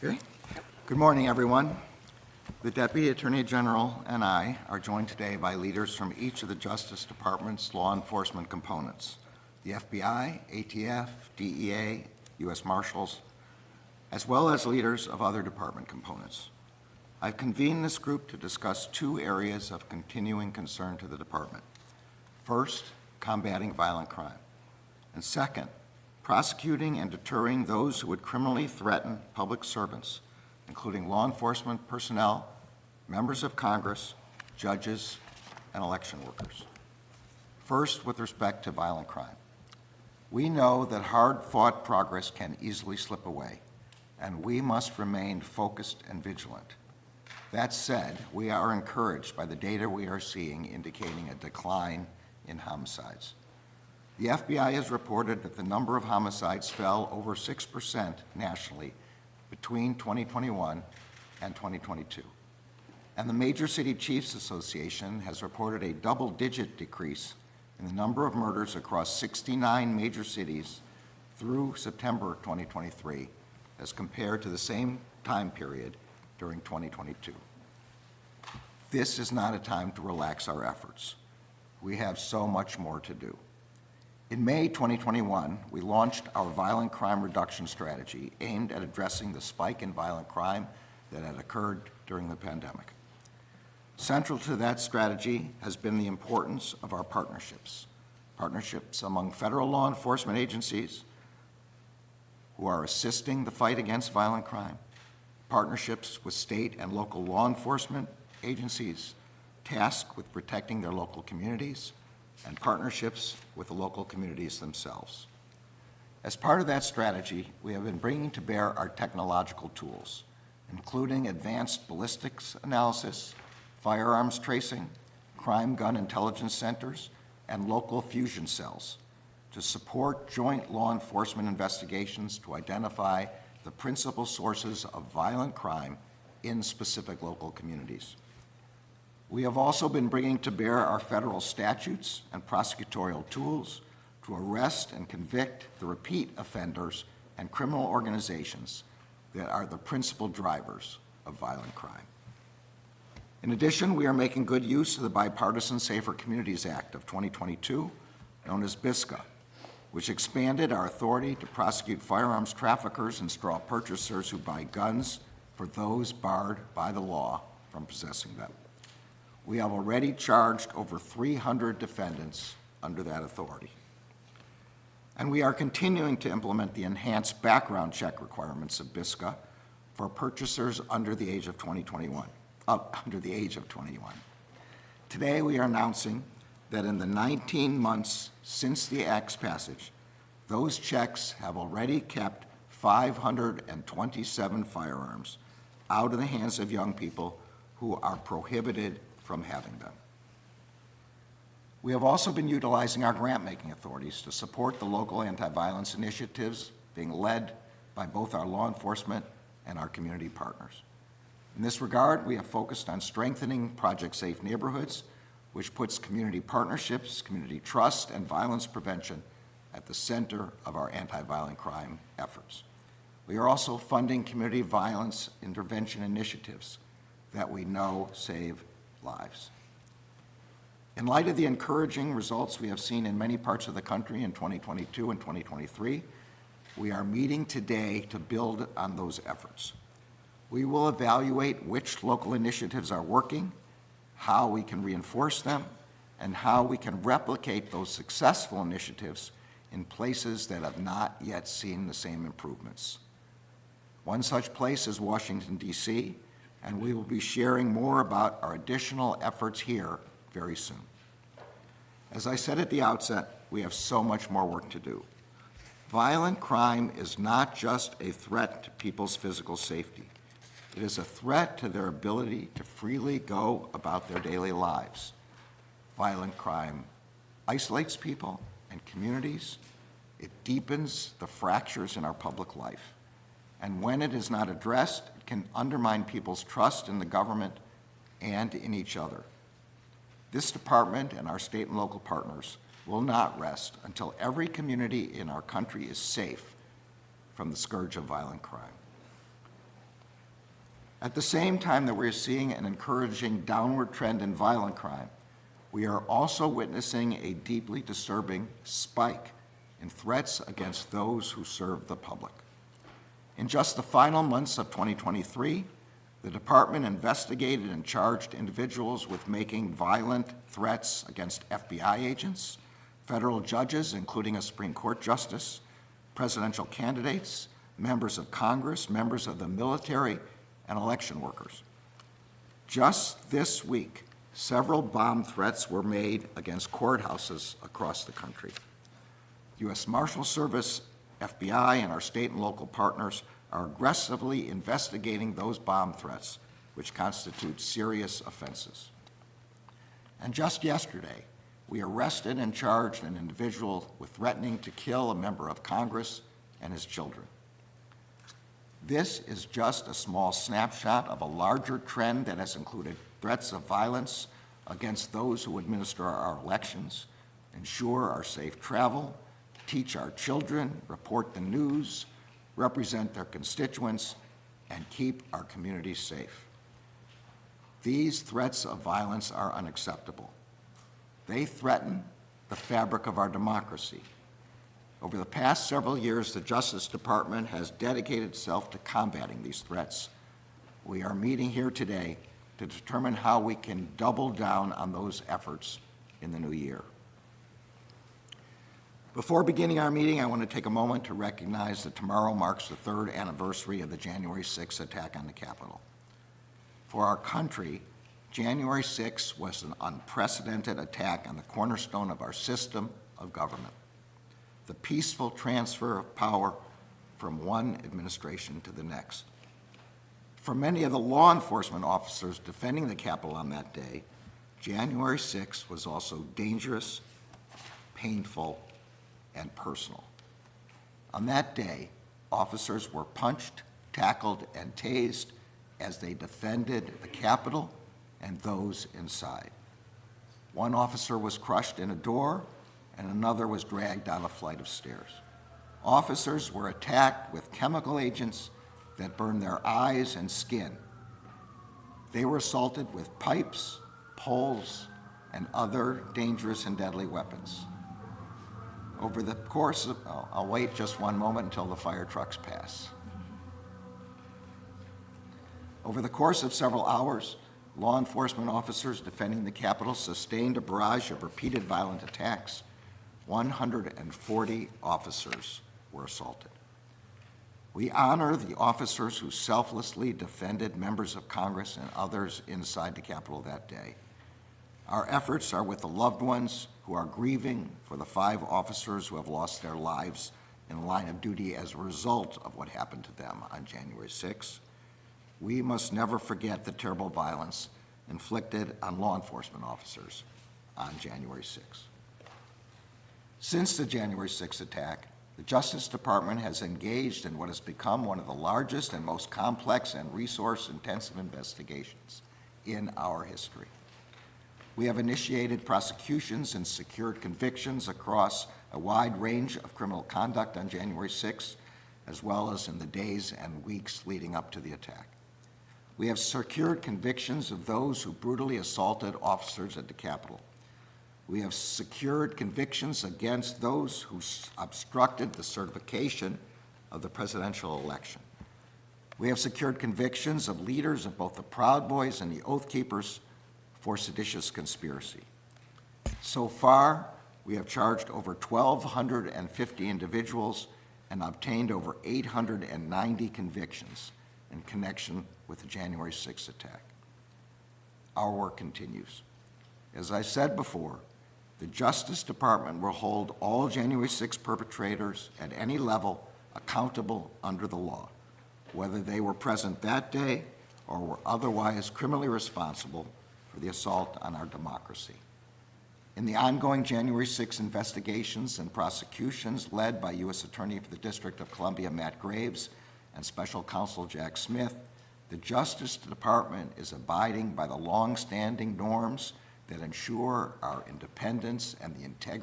Okay. Good morning, everyone. The Deputy Attorney General and I are joined today by leaders from each of the Justice Department's law enforcement components, the FBI, ATF, DEA, U.S. Marshals, as well as leaders of other department components. I've convened this group to discuss two areas of continuing concern to the department. First, combating violent crime. And second, prosecuting and deterring those who would criminally threaten public servants, including law enforcement personnel, members of Congress, judges, and election workers. First, with respect to violent crime. We know that hard-fought progress can easily slip away, and we must remain focused and vigilant. That said, we are encouraged by the data we are seeing indicating a decline in homicides. The FBI has reported that the number of homicides fell over 6% nationally between 2021 and 2022. And the Major City Chiefs Association has reported a double-digit decrease in the number of murders across 69 major cities through September 2023 as compared to the same time period during 2022. This is not a time to relax our efforts. We have so much more to do. In May 2021, we launched our violent crime reduction strategy aimed at addressing the spike in violent crime that had occurred during the pandemic. Central to that strategy has been the importance of our partnerships among federal law enforcement agencies who are assisting the fight against violent crime, partnerships with state and local law enforcement agencies tasked with protecting their local communities, and partnerships with the local communities themselves. As part of that strategy, we have been bringing to bear our technological tools, including advanced ballistics analysis, firearms tracing, crime gun intelligence centers, and local fusion cells to support joint law enforcement investigations to identify the principal sources of violent crime in specific local communities. We have also been bringing to bear our federal statutes and prosecutorial tools to arrest and convict the repeat offenders and criminal organizations that are the principal drivers of violent crime. In addition, we are making good use of the Bipartisan Safer Communities Act of 2022, known as BISCA, which expanded our authority to prosecute firearms traffickers and straw purchasers who buy guns for those barred by the law from possessing them. We have already charged over 300 defendants under that authority. And we are continuing to implement the enhanced background check requirements of BISCA for purchasers under the age of 21. Today, we are announcing that in the 19 months since the Act's passage, those checks have already kept 527 firearms out of the hands of young people who are prohibited from having them. We have also been utilizing our grant-making authorities to support the local anti-violence initiatives being led by both our law enforcement and our community partners. In this regard, we have focused on strengthening Project Safe Neighborhoods, which puts community partnerships, community trust, and violence prevention at the center of our anti-violent crime efforts. We are also funding community violence intervention initiatives that we know save lives. In light of the encouraging results we have seen in many parts of the country in 2022 and 2023, we are meeting today to build on those efforts. We will evaluate which local initiatives are working, how we can reinforce them, and how we can replicate those successful initiatives in places that have not yet seen the same improvements. One such place is Washington, D.C., and we will be sharing more about our additional efforts here very soon. As I said at the outset, we have so much more work to do. Violent crime is not just a threat to people's physical safety. It is a threat to their ability to freely go about their daily lives. Violent crime isolates people and communities. It deepens the fractures in our public life. And when it is not addressed, it can undermine people's trust in the government and in each other. This department and our state and local partners will not rest until every community in our country is safe from the scourge of violent crime. At the same time that we're seeing an encouraging downward trend in violent crime, we are also witnessing a deeply disturbing spike in threats against those who serve the public. In just the final months of 2023, the department investigated and charged individuals with making violent threats against FBI agents, federal judges, including a Supreme Court justice, presidential candidates, members of Congress, members of the military, and election workers. Just this week, several bomb threats were made against courthouses across the country. U.S. Marshal Service, FBI, and our state and local partners are aggressively investigating those bomb threats, which constitute serious offenses. And just yesterday, we arrested and charged an individual with threatening to kill a member of Congress and his children. This is just a small snapshot of a larger trend that has included threats of violence against those who administer our elections, ensure our safe travel, teach our children, report the news, represent their constituents, and keep our communities safe. These threats of violence are unacceptable. They threaten the fabric of our democracy. Over the past several years, the Justice Department has dedicated itself to combating these threats. We are meeting here today to determine how we can double down on those efforts in the new year. Before beginning our meeting, I want to take a moment to recognize that tomorrow marks the third anniversary of the January 6th attack on the Capitol. For our country, January 6th was an unprecedented attack on the cornerstone of our system of government, the peaceful transfer of power from one administration to the next. For many of the law enforcement officers defending the Capitol on that day, January 6th was also dangerous, painful, and personal. On that day, officers were punched, tackled, and tased as they defended the Capitol and those inside. One officer was crushed in a door, and another was dragged down a flight of stairs. Officers were attacked with chemical agents that burned their eyes and skin. They were assaulted with pipes, poles, and other dangerous and deadly weapons. Over the course of, I'll wait just one moment until the fire trucks pass. Over the course of several hours, law enforcement officers defending the Capitol sustained a barrage of repeated violent attacks. 140 officers were assaulted. We honor the officers who selflessly defended members of Congress and others inside the Capitol that day. Our efforts are with the loved ones who are grieving for the 5 officers who have lost their lives in the line of duty as a result of what happened to them on January 6th. We must never forget the terrible violence inflicted on law enforcement officers on January 6th. Since the January 6th attack, the Justice Department has engaged in what has become one of the largest and most complex and resource-intensive investigations in our history. We have initiated prosecutions and secured convictions across a wide range of criminal conduct on January 6th, as well as in the days and weeks leading up to the attack. We have secured convictions of those who brutally assaulted officers at the Capitol. We have secured convictions against those who obstructed the certification of the presidential election. We have secured convictions of leaders of both the Proud Boys and the Oath Keepers for seditious conspiracy. So far, we have charged over 1,250 individuals and obtained over 890 convictions in connection with the January 6th attack. Our work continues. As I said before, the Justice Department will hold all January 6th perpetrators at any level accountable under the law, whether they were present that day or were otherwise criminally responsible for the assault on our democracy. In the ongoing January 6 investigations and prosecutions led by U.S. Attorney for the District of Columbia, Matt Graves, and Special Counsel Jack Smith, the Justice Department is abiding by the long-standing norms that ensure our independence and the integrity